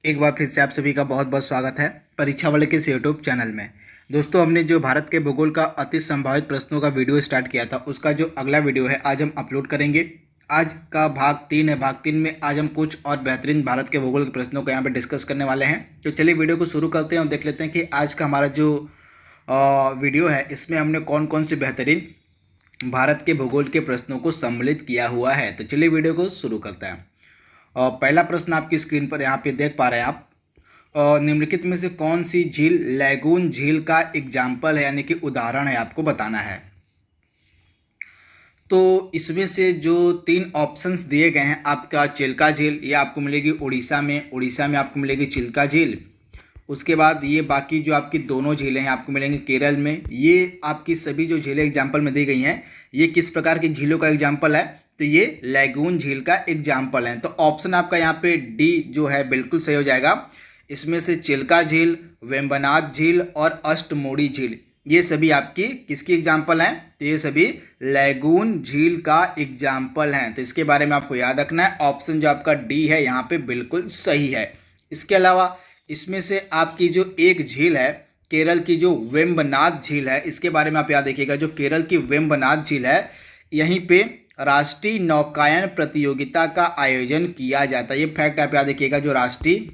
एक बार फिर से आप सभी का बहुत बहुत स्वागत है परीक्षा वाले के इस यूट्यूब चैनल में। दोस्तों, हमने जो भारत के भूगोल का अति संभावित प्रश्नों का वीडियो स्टार्ट किया था, उसका जो अगला वीडियो है आज हम अपलोड करेंगे। आज का भाग 3 है। भाग 3 में आज हम कुछ और बेहतरीन भारत के भूगोल के प्रश्नों को यहाँ पे डिस्कस करने वाले हैं। तो चलिए वीडियो को शुरू करते हैं और देख लेते हैं कि आज का हमारा जो वीडियो है इसमें हमने कौन कौन से बेहतरीन भारत के भूगोल के प्रश्नों को सम्मिलित किया हुआ है। तो चलिए वीडियो को शुरू करते हैं। पहला प्रश्न आपकी स्क्रीन पर यहाँ पे देख पा रहे हैं आप। निम्नलिखित में से कौन सी झील लैगून झील का एग्जाम्पल है, यानी कि उदाहरण है, आपको बताना है। तो इसमें से जो 3 ऑप्शंस दिए गए हैं, आपका चिल्का झील, ये आपको मिलेगी उड़ीसा में आपको मिलेगी चिल्का झील। उसके बाद ये बाकी जो आपकी दोनों झीलें हैं आपको मिलेंगी केरल में। ये आपकी सभी जो झीलें एग्जाम्पल में दी गई हैं, ये किस प्रकार की झीलों का एग्जाम्पल है, तो ये लैगून झील का एग्जाम्पल है। तो ऑप्शन आपका यहाँ पे डी जो है बिल्कुल सही हो जाएगा। इसमें से चिल्का झील, वेम्बनाड झील और अष्टमुड़ी झील, ये सभी आपकी किसकी एग्जाम्पल हैं, तो ये सभी लैगून झील का एग्जाम्पल हैं। तो इसके बारे में आपको याद रखना है। ऑप्शन जो आपका डी है यहाँ पे बिल्कुल सही है। इसके अलावा इसमें से आपकी जो एक झील है केरल की, जो वेम्बनाड झील है, इसके बारे में आप याद रखिएगा। जो केरल की वेम्बनाड झील है, यहीं पे राष्ट्रीय नौकायन प्रतियोगिता का आयोजन किया जाता है। ये फैक्ट आप याद रखिएगा। जो राष्ट्रीय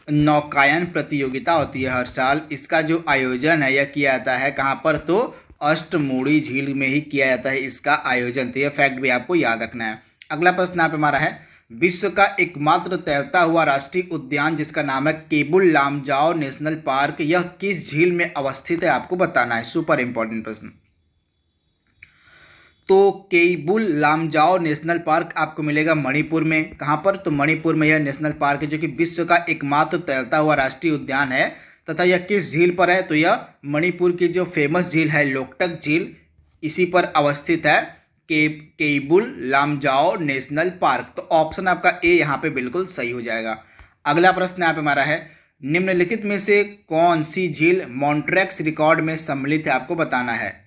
नौकायन प्रतियोगिता होती है हर साल, इसका जो आयोजन है यह किया जाता है कहाँ पर, तो अष्टमुड़ी झील में ही किया जाता है इसका आयोजन। तो यह फैक्ट भी आपको याद रखना है। अगला प्रश्न यहाँ पे हमारा है, विश्व का एकमात्र तैरता हुआ राष्ट्रीय उद्यान जिसका नाम है केबुल लामजाओ नेशनल पार्क, यह किस झील में अवस्थित है, आपको बताना है। सुपर इंपॉर्टेंट प्रश्न। तो केबुल लामजाओ नेशनल पार्क आपको मिलेगा मणिपुर में। कहाँ पर, तो मणिपुर में यह नेशनल पार्क है, जो कि विश्व का एकमात्र तैरता हुआ राष्ट्रीय उद्यान है। तथा यह किस झील पर है, तो यह मणिपुर की जो फेमस झील है लोकटक झील, इसी पर अवस्थित है केबुल लामजाओ नेशनल पार्क। तो ऑप्शन आपका ए यहाँ पे बिल्कुल सही हो जाएगा। अगला प्रश्न यहाँ पे हमारा है, निम्नलिखित में से कौन सी झील मॉन्ट्रेक्स रिकॉर्ड में सम्मिलित है, आपको बताना है।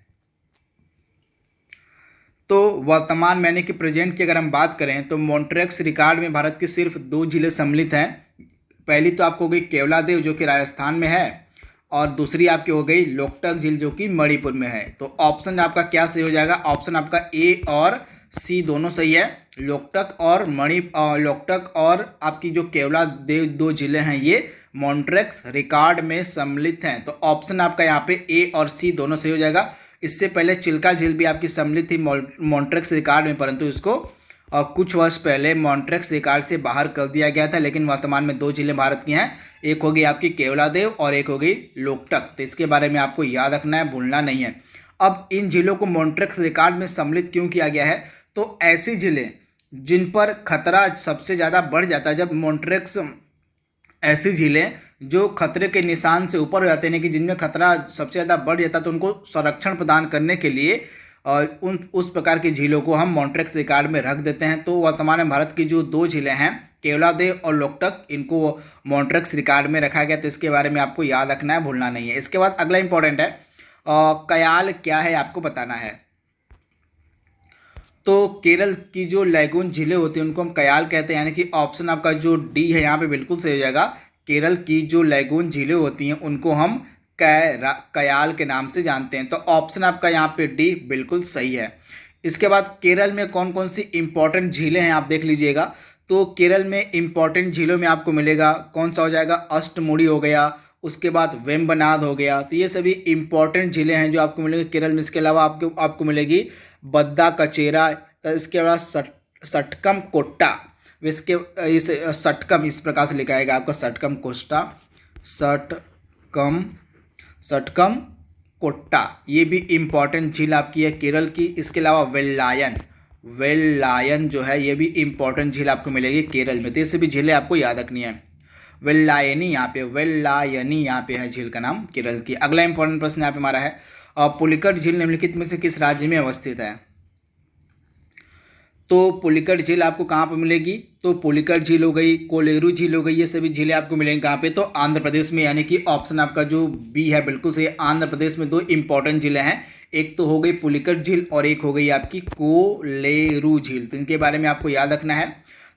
तो वर्तमान में यानी कि प्रेजेंट की अगर हम बात करें तो मॉन्ट्रेक्स रिकॉर्ड में भारत की सिर्फ 2 झीलें सम्मिलित हैं। पहली तो आपको हो गई केवलादेव जो कि राजस्थान में है, और दूसरी आपकी हो गई लोकटक झील जो कि मणिपुर में है। तो ऑप्शन आपका क्या सही हो जाएगा, ऑप्शन आपका ए और सी दोनों सही है। लोकटक और आपकी जो केवलादेव 2 झीलें हैं ये मॉन्ट्रेक्स रिकॉर्ड में सम्मिलित हैं। तो ऑप्शन आपका यहाँ पे ए और सी दोनों सही हो जाएगा। इससे पहले चिल्का झील भी आपकी सम्मिलित थी मॉन्ट्रेक्स रिकॉर्ड में, परंतु इसको कुछ वर्ष पहले मॉन्ट्रेक्स रिकॉर्ड से बाहर कर दिया गया था। लेकिन वर्तमान में 2 झीलें भारत की हैं, एक हो गई आपकी केवलादेव और एक हो गई लोकटक। तो इसके बारे में आपको याद रखना है, भूलना नहीं है। अब इन झीलों को मॉन्ट्रेक्स रिकॉर्ड में सम्मिलित क्यों किया गया है, तो ऐसी झीलें जिन पर खतरा सबसे ज़्यादा बढ़ जाता है, जब मॉन्ट्रेक्स ऐसी झीलें जो खतरे के निशान से ऊपर हो जाते हैं, यानी कि जिनमें खतरा सबसे ज़्यादा बढ़ जाता है, तो उनको संरक्षण प्रदान करने के लिए उस प्रकार की झीलों को हम मॉन्ट्रेक्स रिकॉर्ड में रख देते हैं। तो वर्तमान में भारत की जो 2 झीलें हैं केवलादेव और लोकटक, इनको मॉन्ट्रेक्स रिकॉर्ड में रखा गया। तो इसके बारे में आपको याद रखना है, भूलना नहीं है। इसके बाद अगला इंपॉर्टेंट है, कयाल क्या है, आपको बताना है। तो केरल की जो लैगून झीलें होती हैं उनको हम कयाल कहते हैं, यानी कि ऑप्शन आपका जो डी है यहाँ पे बिल्कुल सही हो जाएगा। केरल की जो लैगून झीलें होती हैं उनको हम कयाल के नाम से जानते हैं। तो ऑप्शन आपका यहाँ पे डी बिल्कुल सही है। इसके बाद केरल में कौन कौन सी इंपॉर्टेंट झीलें हैं आप देख लीजिएगा। तो केरल में इंपॉर्टेंट झीलों में आपको मिलेगा कौन सा हो जाएगा, अष्टमुड़ी हो गया, उसके बाद वेम्बनाड हो गया। तो ये सभी इंपॉर्टेंट झीलें हैं जो आपको मिलेगी केरल में। इसके अलावा आपको मिलेगी बद्दा कचेरा, तो इसके बाद सटकम कोट्टा, इसके इस सटकम इस प्रकार से लिखा जाएगा आपका सटकम कोस्टा, सटकम कोट्टा, ये भी इंपॉर्टेंट झील आपकी है केरल की। इसके अलावा वेल्लायन जो है ये भी इंपॉर्टेंट झील आपको मिलेगी केरल में। तो ये सभी झीलें आपको याद रखनी है। वेल्लायनी यहाँ पे है झील का नाम केरल की। अगला इंपॉर्टेंट प्रश्न यहाँ पे हमारा है, पुलिकट झील निम्नलिखित में से किस राज्य में अवस्थित है। तो पुलिकट झील आपको कहाँ पर मिलेगी, तो पुलिकट झील हो गई, कोलेरू झील हो गई, ये सभी झीलें आपको मिलेंगी कहाँ पे, तो आंध्र प्रदेश में। यानी कि ऑप्शन आपका जो बी है बिल्कुल सही। आंध्र प्रदेश में 2 इंपॉर्टेंट झीलें हैं, एक तो हो गई पुलिकट झील और एक हो गई आपकी कोलेरू झील। तो इनके बारे में आपको याद रखना है।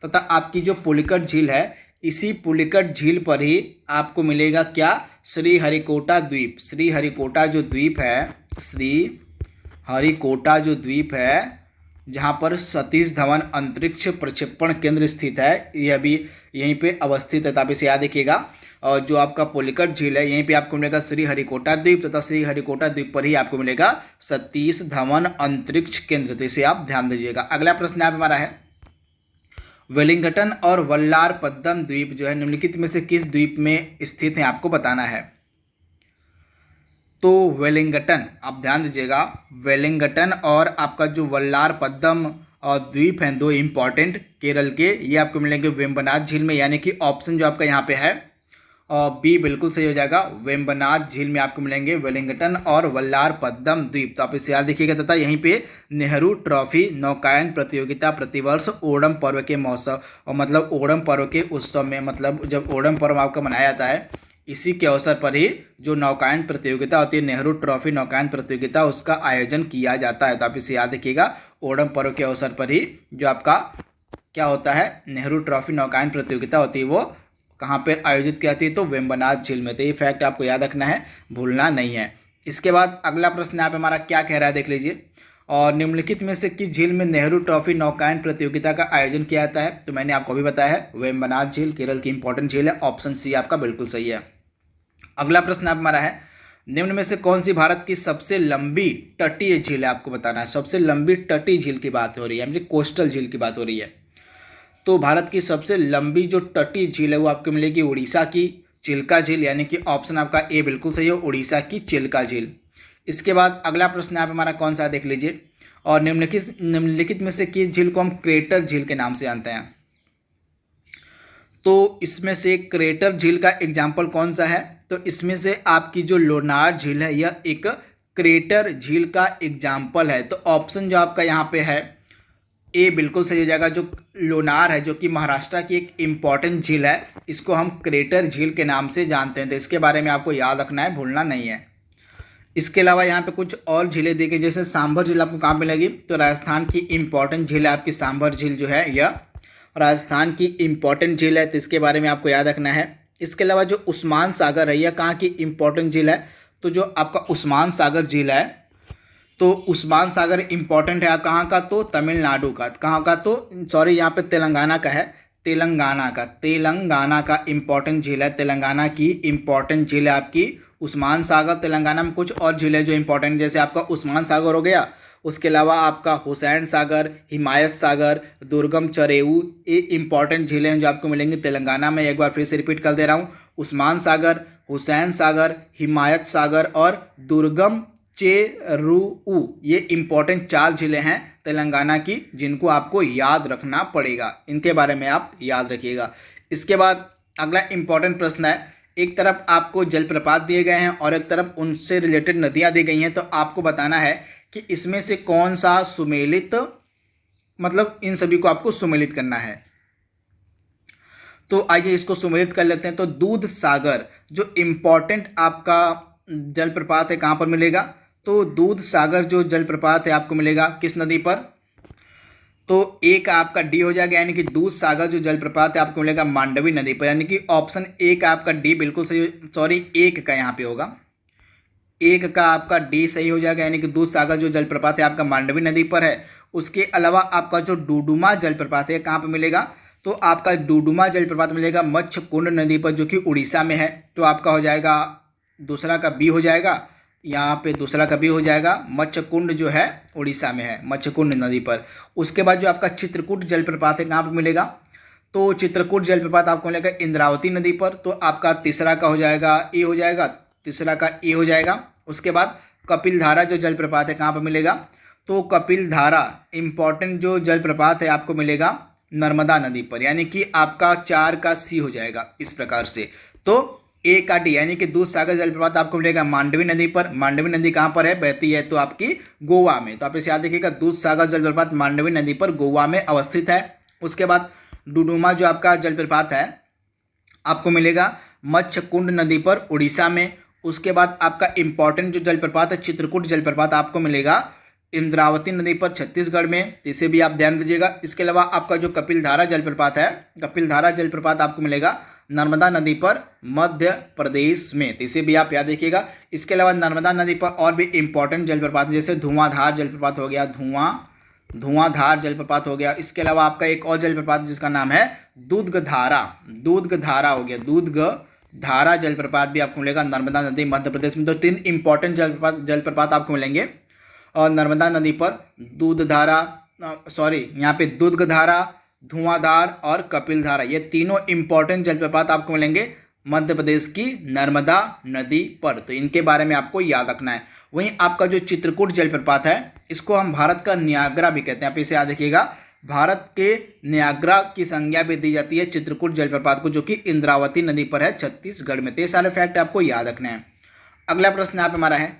तथा आपकी जो पुलिकट झील है इसी पुलिकट झील पर ही आपको मिलेगा क्या, श्रीहरिकोटा द्वीप। श्रीहरिकोटा जो द्वीप है, श्रीहरिकोटा जो द्वीप है, जहाँ पर सतीश धवन अंतरिक्ष प्रक्षेपण केंद्र स्थित है, यह भी यहीं पे अवस्थित है। तो आप इसे याद रखिएगा। और जो आपका पुलिकट झील है, यहीं पे आपको मिलेगा श्रीहरिकोटा द्वीप, तथा श्रीहरिकोटा द्वीप पर ही आपको मिलेगा सतीश धवन अंतरिक्ष केंद्र। तो इसे आप ध्यान दीजिएगा। अगला प्रश्न यहाँ पे हमारा है, वेलिंगटन और वल्लारपद्दम द्वीप जो है निम्नलिखित में से किस द्वीप में स्थित है, आपको बताना है। तो वेलिंगटन, आप ध्यान दीजिएगा, वेलिंगटन और आपका जो वल्लारपद्दम द्वीप हैं, दो इंपॉर्टेंट केरल के, ये आपको मिलेंगे वेम्बनाड झील में। यानी कि ऑप्शन जो आपका यहाँ पे है बी बिल्कुल सही हो जाएगा। वेम्बनाड झील में आपको मिलेंगे वेलिंगटन और वल्लारपद्दम द्वीप। तो आप इसे याद रखिएगा। तथा यहीं पे नेहरू ट्रॉफी नौकायन प्रतियोगिता प्रतिवर्ष ओणम पर्व के महोत्सव, और मतलब ओणम पर्व के उत्सव में, मतलब जब ओणम पर्व आपका मनाया जाता है, इसी के अवसर पर ही जो नौकायन प्रतियोगिता होती है, नेहरू ट्रॉफी नौकायन प्रतियोगिता, उसका आयोजन किया जाता है। तो आप इसे याद रखिएगा। ओणम पर्व के अवसर पर ही जो आपका क्या होता है, नेहरू ट्रॉफी नौकायन प्रतियोगिता होती है, वो कहाँ पर आयोजित की जाती है, तो वेम्बनाड झील में। तो ये फैक्ट आपको याद रखना है, भूलना नहीं है। इसके बाद अगला प्रश्न यहाँ पे हमारा क्या कह रहा है, देख लीजिए। और निम्नलिखित में से किस झील में नेहरू ट्रॉफी नौकायन प्रतियोगिता का आयोजन किया जाता है। तो मैंने आपको अभी बताया है, वेम्बनाड झील केरल की इंपॉर्टेंट झील है। ऑप्शन सी आपका बिल्कुल सही है। अगला प्रश्न आप हमारा है, निम्न में से कौन सी भारत की सबसे लंबी तटीय झील है, आपको बताना है। सबसे लंबी तटीय झील की बात हो रही है, यानी कोस्टल झील की बात हो रही है। तो भारत की सबसे लंबी जो तटीय झील है वो आपको मिलेगी उड़ीसा की चिल्का झील, यानी कि ऑप्शन आपका ए बिल्कुल सही है, उड़ीसा की चिल्का झील। इसके बाद अगला प्रश्न आप हमारा कौन सा देख लीजिए। और निम्नलिखित में से किस झील को हम क्रेटर झील के नाम से जानते हैं। तो इसमें से क्रेटर झील का एग्जाम्पल कौन सा है। तो इसमें से आपकी जो लोनार झील है, यह एक क्रेटर झील का एग्जाम्पल है। तो ऑप्शन जो आपका यहाँ पे है ए बिल्कुल सही हो जाएगा। जो लोनार है, जो कि महाराष्ट्र की एक इम्पॉर्टेंट झील है, इसको हम क्रेटर झील के नाम से जानते हैं। तो इसके बारे में आपको याद रखना है, भूलना नहीं है। इसके अलावा यहाँ पे कुछ और झीलें दी गई, जैसे सांभर झील आपको कहाँ मिलेगी। तो राजस्थान की इम्पॉर्टेंट झील है आपकी सांभर झील जो है, यह राजस्थान की इम्पॉर्टेंट झील है। तो इसके बारे में आपको याद रखना है। इसके अलावा जो उस्मान सागर है, यह कहाँ की इम्पॉर्टेंट झील है। तो जो आपका उस्मान सागर झील है, तो उस्मान सागर इम्पॉर्टेंट है कहाँ का, तो तमिलनाडु का। कहाँ का, तो सॉरी यहाँ पे तेलंगाना का है, तेलंगाना का इम्पॉर्टेंट झील है। तेलंगाना की इम्पॉर्टेंट झील है आपकी उस्मान सागर। तेलंगाना में कुछ और झीलें जो इम्पॉर्टेंट, जैसे आपका उस्मान सागर हो गया, उसके अलावा आपका हुसैन सागर, हिमायत सागर, दुर्गम चरेऊ, ये इंपॉर्टेंट झीलें हैं जो आपको मिलेंगी तेलंगाना में। एक बार फिर से रिपीट कर दे रहा हूँ, उस्मान सागर, हुसैन सागर, हिमायत सागर और दुर्गम चेरुऊ, ये इंपॉर्टेंट 4 झीलें हैं तेलंगाना की, जिनको आपको याद रखना पड़ेगा। इनके बारे में आप याद रखिएगा। इसके बाद अगला इंपॉर्टेंट प्रश्न है, एक तरफ आपको जलप्रपात दिए गए हैं और एक तरफ उनसे रिलेटेड नदियां दी गई हैं। तो आपको बताना है कि इसमें से कौन सा सुमेलित, मतलब इन सभी को आपको सुमेलित करना है। तो आइए इसको सुमेलित कर लेते हैं। तो दूध सागर जो इम्पॉर्टेंट आपका जलप्रपात है, कहाँ पर मिलेगा। तो दूध सागर जो जलप्रपात है आपको मिलेगा किस नदी पर। तो एक आपका डी हो जाएगा, यानी कि दूध सागर जो जलप्रपात है आपको मिलेगा मांडवी नदी पर, यानी कि ऑप्शन ए का आपका डी बिल्कुल सही, सॉरी एक का यहाँ पे होगा, एक का आपका डी सही हो जाएगा, यानी कि दूध सागर जो जलप्रपात है आपका मांडवी नदी पर है। उसके अलावा आपका जो डुडुमा जलप्रपात है कहाँ पर मिलेगा। तो आपका डुडुमा जलप्रपात मिलेगा मच्छकुंड नदी पर, जो कि उड़ीसा में है। तो आपका हो जाएगा दूसरा का बी हो जाएगा, यहाँ पे दूसरा का बी हो जाएगा, मच्छकुंड जो है उड़ीसा में है, मच्छकुंड नदी पर। उसके बाद जो आपका चित्रकूट जलप्रपात है कहाँ पर मिलेगा। तो चित्रकूट जलप्रपात आपको मिलेगा इंद्रावती नदी पर। तो आपका तीसरा का हो जाएगा ए हो जाएगा, तीसरा का ए हो जाएगा। उसके बाद कपिलधारा जो जलप्रपात है कहाँ पर मिलेगा। तो कपिलधारा इंपॉर्टेंट जो जलप्रपात है आपको मिलेगा नर्मदा नदी पर, यानी कि आपका 4 का सी हो जाएगा इस प्रकार से। तो ए का डी, यानी कि दूध सागर जलप्रपात आपको मिलेगा मांडवी नदी पर। मांडवी नदी कहाँ पर है, बहती है तो आपकी गोवा में। तो आप इसे याद रखिएगा, दूध सागर जलप्रपात मांडवी नदी पर गोवा में अवस्थित है। उसके बाद डुडुमा जो आपका जलप्रपात है आपको मिलेगा मच्छकुंड नदी पर उड़ीसा में। उसके बाद आपका इंपॉर्टेंट जो जलप्रपात है चित्रकूट जलप्रपात आपको मिलेगा इंद्रावती नदी पर छत्तीसगढ़ में, तो इसे भी आप ध्यान दीजिएगा। इसके अलावा आपका जो कपिलधारा जलप्रपात है, कपिलधारा जलप्रपात आपको मिलेगा नर्मदा नदी पर मध्य प्रदेश में, तो इसे भी आप याद रखिएगा। इसके अलावा नर्मदा नदी पर और भी इंपॉर्टेंट जलप्रपात जैसे धुआंधार जलप्रपात हो गया, धुआंधार जलप्रपात हो गया। इसके अलावा आपका एक और जलप्रपात जिसका नाम है दूधधारा हो गया, दूधधारा जलप्रपात भी आपको मिलेगा नर्मदा नदी मध्य प्रदेश में। तो 3 इंपॉर्टेंट जलप्रपात आपको मिलेंगे और नर्मदा नदी पर यहाँ पे दूधधारा, धुआंधार और कपिलधारा, ये तीनों इंपॉर्टेंट जलप्रपात आपको मिलेंगे मध्य प्रदेश की नर्मदा नदी पर, तो इनके बारे में आपको याद रखना है। वहीं आपका जो चित्रकूट जलप्रपात है, इसको हम भारत का नियाग्रा भी कहते हैं, आप इसे याद रखिएगा। भारत के नियाग्रा की संज्ञा भी दी जाती है चित्रकूट जलप्रपात को, जो कि इंद्रावती नदी पर है छत्तीसगढ़ में। तो ये सारे फैक्ट आपको याद रखने हैं। अगला प्रश्न यहाँ पे हमारा है,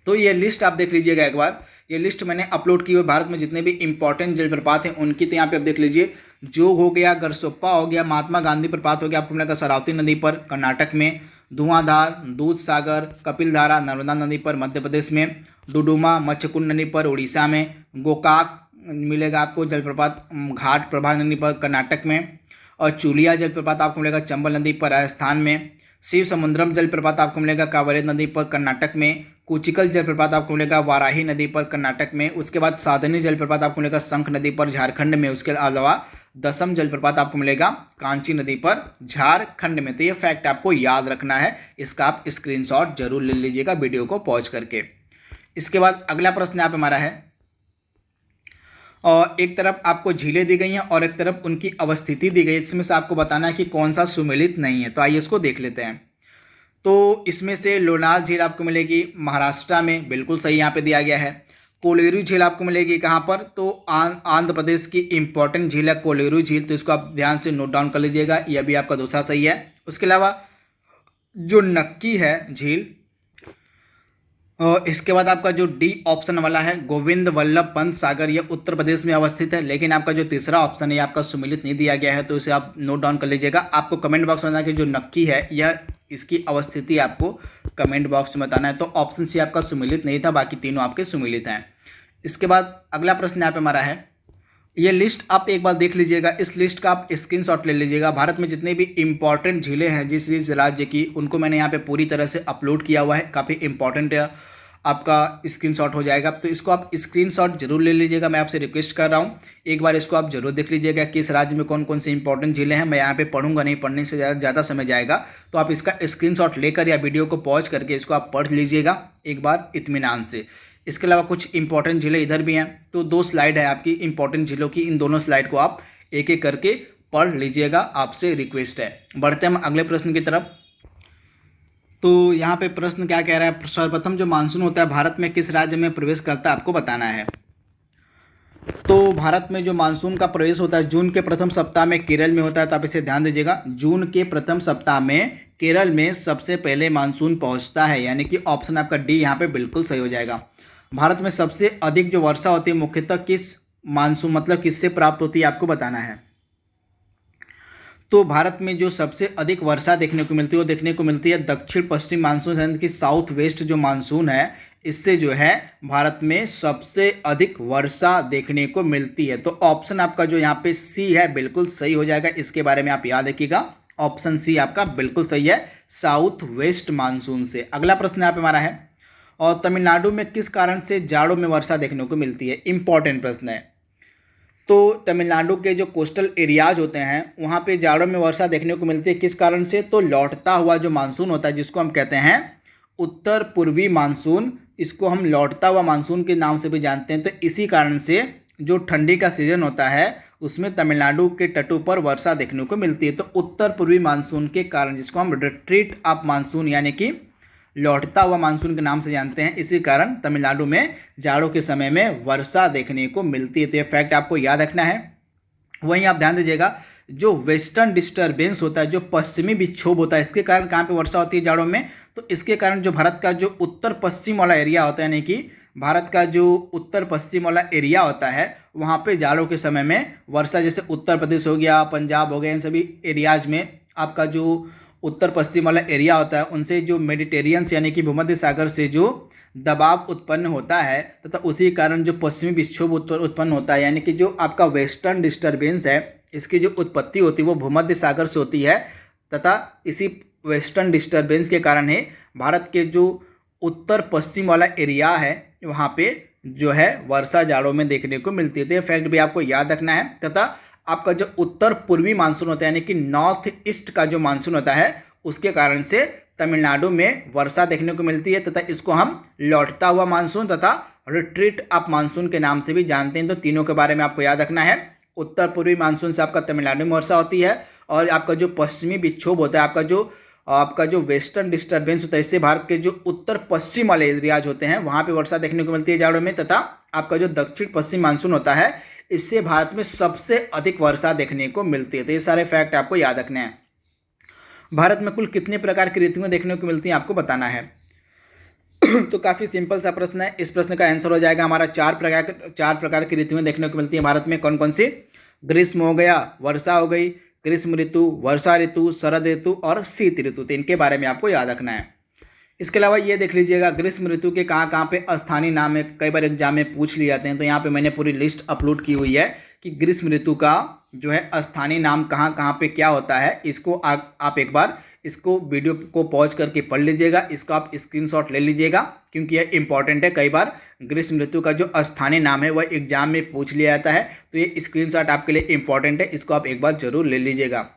तो ये लिस्ट आप देख लीजिएगा एक बार, ये लिस्ट मैंने अपलोड की हुई भारत में जितने भी इंपॉर्टेंट जलप्रपात हैं उनकी, तो यहाँ पे आप देख लीजिए। जोग हो गया, गरसोप्पा हो गया, महात्मा गांधी प्रपात हो गया आपको मिलेगा शरावती नदी पर कर्नाटक में, धुआंधार, दूधसागर, कपिलधारा नर्मदा नदी पर मध्य प्रदेश में, डुडुमा मच्छकुंड नदी पर उड़ीसा में, गोकाक मिलेगा आपको जलप्रपात घाट प्रभा नदी पर कर्नाटक में, और चूलिया जलप्रपात आपको मिलेगा चंबल नदी पर राजस्थान में, शिव समुद्रम जलप्रपात आपको मिलेगा कावेरी नदी पर कर्नाटक में, कुचिकल जलप्रपात आपको मिलेगा वाराही नदी पर कर्नाटक में, उसके बाद साधनी जलप्रपात आपको मिलेगा शंख नदी पर झारखंड में, उसके अलावा दसम जलप्रपात आपको मिलेगा कांची नदी पर झारखंड में। तो ये फैक्ट आपको याद रखना है, इसका आप स्क्रीनशॉट जरूर ले लीजिएगा वीडियो को पॉज करके। इसके बाद अगला प्रश्न यहाँ पे हमारा है, और एक तरफ आपको झीलें दी गई हैं और एक तरफ उनकी अवस्थिति दी गई है, इसमें से आपको बताना है कि कौन सा सुमेलित नहीं है। तो आइए इसको देख लेते हैं। तो इसमें से लोनार झील आपको मिलेगी महाराष्ट्र में, बिल्कुल सही यहाँ पे दिया गया है। कोलेरू झील आपको मिलेगी कहाँ पर, तो आंध्र प्रदेश की इंपॉर्टेंट झील है कोलेरू झील, तो इसको आप ध्यान से नोट डाउन कर लीजिएगा, यह भी आपका दूसरा सही है। उसके अलावा जो नक्की है झील, इसके बाद आपका जो डी ऑप्शन वाला है गोविंद वल्लभ पंत सागर, यह उत्तर प्रदेश में अवस्थित है, लेकिन आपका जो तीसरा ऑप्शन है आपका सुमेलित नहीं दिया गया है, तो इसे आप नोट डाउन कर लीजिएगा। आपको कमेंट बॉक्स में बताना कि जो नक्की है यह इसकी अवस्थिति आपको कमेंट बॉक्स में बताना है। तो ऑप्शन सी आपका सुमेलित नहीं था, बाकी तीनों आपके सुमेलित हैं। इसके बाद अगला प्रश्न यहाँ पे हमारा है, ये लिस्ट आप एक बार देख लीजिएगा, इस लिस्ट का आप स्क्रीनशॉट ले लीजिएगा। भारत में जितने भी इंपॉर्टेंट झीलें हैं जिस राज्य की, उनको मैंने यहाँ पे पूरी तरह से अपलोड किया हुआ है, काफ़ी इंपॉर्टेंट आपका स्क्रीनशॉट हो जाएगा, तो इसको आप स्क्रीनशॉट जरूर ले लीजिएगा। मैं आपसे रिक्वेस्ट कर रहा हूँ, एक बार इसको आप जरूर देख लीजिएगा कि इस राज्य में कौन कौन से इंपॉर्टेंट झीलें हैं। मैं यहाँ पे पढ़ूंगा नहीं, पढ़ने से ज़्यादा समय जाएगा, तो आप इसका स्क्रीनशॉट लेकर या वीडियो को पॉज करके इसको आप पढ़ लीजिएगा एक बार इत्मीनान से। इसके अलावा कुछ इंपॉर्टेंट झीलें इधर भी हैं, तो 2 स्लाइड है आपकी इंपॉर्टेंट झीलों की, इन दोनों स्लाइड को आप एक एक करके पढ़ लीजिएगा, आपसे रिक्वेस्ट है। बढ़ते हम अगले प्रश्न की तरफ। तो यहाँ पे प्रश्न क्या कह रहा है, सर्वप्रथम जो मानसून होता है भारत में किस राज्य में प्रवेश करता है आपको बताना है। तो भारत में जो मानसून का प्रवेश होता है जून के प्रथम सप्ताह में केरल में होता है, तो आप इसे ध्यान दीजिएगा। जून के प्रथम सप्ताह में केरल में सबसे पहले मानसून पहुँचता है, यानी कि ऑप्शन आपका डी यहाँ पे बिल्कुल सही हो जाएगा। भारत में सबसे अधिक जो वर्षा होती है मुख्यतः किस मानसून मतलब किससे प्राप्त होती है आपको बताना है। तो भारत में जो सबसे अधिक वर्षा देखने को मिलती है वो देखने को मिलती है दक्षिण पश्चिम मानसून, यानी कि साउथ वेस्ट जो मानसून है, इससे जो है भारत में सबसे अधिक वर्षा देखने को मिलती है। तो ऑप्शन आपका जो यहाँ पे सी है बिल्कुल सही हो जाएगा, इसके बारे में आप याद रखिएगा, ऑप्शन सी आपका बिल्कुल सही है, साउथ वेस्ट मानसून से। अगला प्रश्न यहाँ पे हमारा है, और तमिलनाडु में किस कारण से जाड़ों में वर्षा देखने को मिलती है, इंपॉर्टेंट प्रश्न है। तो तमिलनाडु के जो कोस्टल एरियाज होते हैं वहाँ पे जाड़ों में वर्षा देखने को मिलती है, किस कारण से, तो लौटता हुआ जो मानसून होता है जिसको हम कहते हैं उत्तर पूर्वी मानसून, इसको हम लौटता हुआ मानसून के नाम से भी जानते हैं। तो इसी कारण से जो ठंडी का सीजन होता है उसमें तमिलनाडु के तटों पर वर्षा देखने को मिलती है। तो उत्तर पूर्वी मानसून के कारण, जिसको हम रिट्रीट ऑफ मानसून यानी कि लौटता हुआ मानसून के नाम से जानते हैं, इसी कारण तमिलनाडु में जाड़ों के समय में वर्षा देखने को मिलती है। तो ये फैक्ट आपको याद रखना है। वहीं आप ध्यान दीजिएगा, जो वेस्टर्न डिस्टर्बेंस होता है, जो पश्चिमी विक्षोभ होता है, इसके कारण कहाँ पे वर्षा होती है जाड़ों में, तो इसके कारण जो भारत का जो उत्तर पश्चिम वाला एरिया होता है, यानी कि भारत का जो उत्तर पश्चिम वाला एरिया होता है वहाँ पे जाड़ों के समय में वर्षा, जैसे उत्तर प्रदेश हो गया, पंजाब हो गया, इन सभी एरियाज में आपका जो उत्तर पश्चिम वाला एरिया होता है उनसे जो मेडिटेरियन यानी कि भूमध्य सागर से जो दबाव उत्पन्न होता है तथा उसी कारण जो पश्चिमी विक्षोभ उत्पन्न होता है, यानी कि जो आपका वेस्टर्न डिस्टर्बेंस है, इसकी जो उत्पत्ति होती है वो भूमध्य सागर से होती है तथा इसी वेस्टर्न डिस्टर्बेंस के कारण ही भारत के जो उत्तर पश्चिम वाला एरिया है वहाँ पे जो है वर्षा जाड़ों में देखने को मिलती है। तो ये फैक्ट भी आपको याद रखना है। तथा आपका जो उत्तर पूर्वी मानसून होता है, यानी कि नॉर्थ ईस्ट का जो मानसून होता है, उसके कारण से तमिलनाडु में वर्षा देखने को मिलती है तथा इसको हम लौटता हुआ मानसून तथा रिट्रीट अप मानसून के नाम से भी जानते हैं। तो तीनों के बारे में आपको याद रखना है। उत्तर पूर्वी मानसून से आपका तमिलनाडु में वर्षा होती है और आपका जो पश्चिमी विक्षोभ होता है, आपका जो वेस्टर्न डिस्टर्बेंस होता है, इससे भारत के जो उत्तर पश्चिम वाले एरियाज होते हैं वहाँ पे वर्षा देखने को मिलती है जाड़ों में। तथा आपका जो दक्षिण पश्चिम मानसून होता है, इससे भारत में सबसे अधिक वर्षा देखने को मिलती है। तो ये सारे फैक्ट आपको याद रखने हैं। भारत में कुल कितने प्रकार की ऋतुएं देखने को मिलती हैं आपको बताना है। तो काफ़ी सिंपल सा प्रश्न है। इस प्रश्न का आंसर हो जाएगा हमारा चार प्रकार की ऋतुएं देखने को मिलती हैं भारत में। कौन कौन सी? ग्रीष्म हो गया, वर्षा हो गई, ग्रीष्म ऋतु, वर्षा ऋतु, शरद ऋतु और शीत ऋतु। तो इनके बारे में आपको याद रखना है। इसके अलावा ये देख लीजिएगा ग्रीष्म ऋतु के कहाँ कहाँ पे स्थानीय नाम है, कई बार एग्जाम में पूछ लिए जाते हैं। तो यहाँ पे मैंने पूरी लिस्ट अपलोड की हुई है कि ग्रीष्म ऋतु का जो है स्थानीय नाम कहाँ कहाँ पे क्या होता है। इसको आप एक बार इसको वीडियो को पॉज करके पढ़ लीजिएगा, इसको आप स्क्रीनशॉट ले लीजिएगा क्योंकि यह इंपॉर्टेंट है। कई बार ग्रीष्म ऋतु का जो स्थानीय नाम है वह एग्जाम में पूछ लिया जाता है, तो ये स्क्रीनशॉट आपके लिए इंपॉर्टेंट है, इसको आप एक बार जरूर ले लीजिएगा।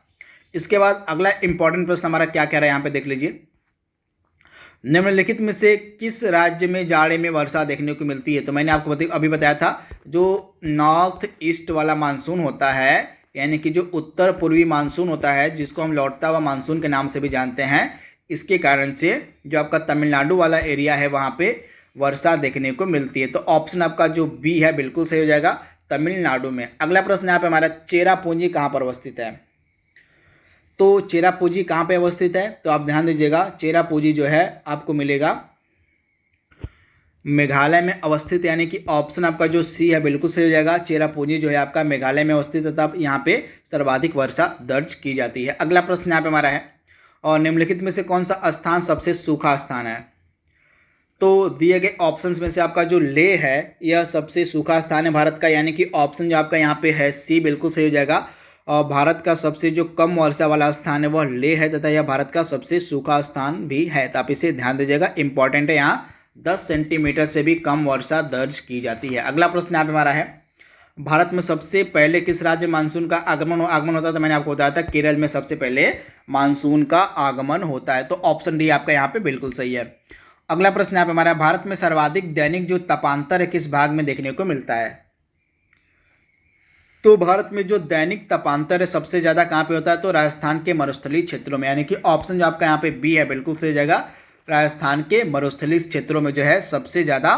इसके बाद अगला इंपॉर्टेंट प्रश्न हमारा क्या कह रहा है यहाँ पे देख लीजिए। निम्नलिखित में से किस राज्य में जाड़े में वर्षा देखने को मिलती है? तो मैंने आपको अभी बताया था, जो नॉर्थ ईस्ट वाला मानसून होता है, यानी कि जो उत्तर पूर्वी मानसून होता है, जिसको हम लौटता हुआ मानसून के नाम से भी जानते हैं, इसके कारण से जो आपका तमिलनाडु वाला एरिया है वहाँ पे वर्षा देखने को मिलती है। तो ऑप्शन आपका जो बी है बिल्कुल सही हो जाएगा, तमिलनाडु में। अगला प्रश्न यहाँ पे हमारा, चेरापूंजी कहाँ पर अवस्थित है? तो चेरापूंजी कहाँ पे अवस्थित है? तो आप ध्यान दीजिएगा, चेरापूंजी जो है आपको मिलेगा मेघालय में अवस्थित, यानी कि ऑप्शन आपका जो सी है बिल्कुल सही हो जाएगा। चेरापूंजी जो है आपका मेघालय में अवस्थित है, तब यहाँ पे सर्वाधिक वर्षा दर्ज की जाती है। अगला प्रश्न यहाँ पे हमारा है, और निम्नलिखित में से कौन सा स्थान सबसे सूखा स्थान है? तो दिए गए ऑप्शंस में से आपका जो लेह है यह सबसे सूखा स्थान है भारत का, यानी कि ऑप्शन जो आपका यहाँ पे है सी बिल्कुल सही हो जाएगा। और भारत का सबसे जो कम वर्षा वाला स्थान है वह लेह है तथा यह भारत का सबसे सूखा स्थान भी है। तो आप इसे ध्यान दीजिएगा, इंपॉर्टेंट है। यहाँ 10 सेंटीमीटर से भी कम वर्षा दर्ज की जाती है। अगला प्रश्न यहाँ पे हमारा है, भारत में सबसे पहले किस राज्य मानसून का आगमन होता था? मैंने आपको बताया था केरल में सबसे पहले मानसून का आगमन होता है। तो ऑप्शन डी आपका यहाँ पे बिल्कुल सही है। अगला प्रश्न यहाँ पे हमारा, भारत में सर्वाधिक दैनिक जो तापांतर है किस भाग में देखने को मिलता है? तो भारत में जो दैनिक तापांतर है सबसे ज्यादा कहाँ पे होता है? तो राजस्थान के मरुस्थलीय क्षेत्रों में, यानी कि ऑप्शन जो आपका यहाँ पे बी है बिल्कुल सही जाएगा। राजस्थान के मरुस्थलीय क्षेत्रों में जो है सबसे ज्यादा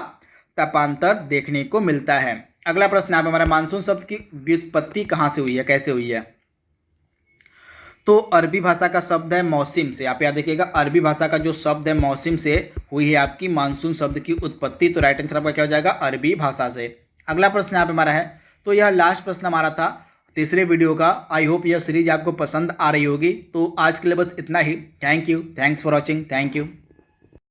तापांतर देखने को मिलता है। अगला प्रश्न यहाँ पे हमारा, मानसून शब्द की व्युत्पत्ति कहाँ से हुई है, कैसे हुई है? तो अरबी भाषा का शब्द है मौसिम से। आप याद रखिएगा, अरबी भाषा का जो शब्द है मौसिम से हुई है आपकी मानसून शब्द की उत्पत्ति। तो राइट आंसर आपका क्या हो जाएगा? अरबी भाषा से। अगला प्रश्न यहाँ पे हमारा है, तो यह लास्ट प्रश्न हमारा था तीसरे वीडियो का। आई होप यह सीरीज आपको पसंद आ रही होगी। तो आज के लिए बस इतना ही। Thank you, thanks for watching, thank you.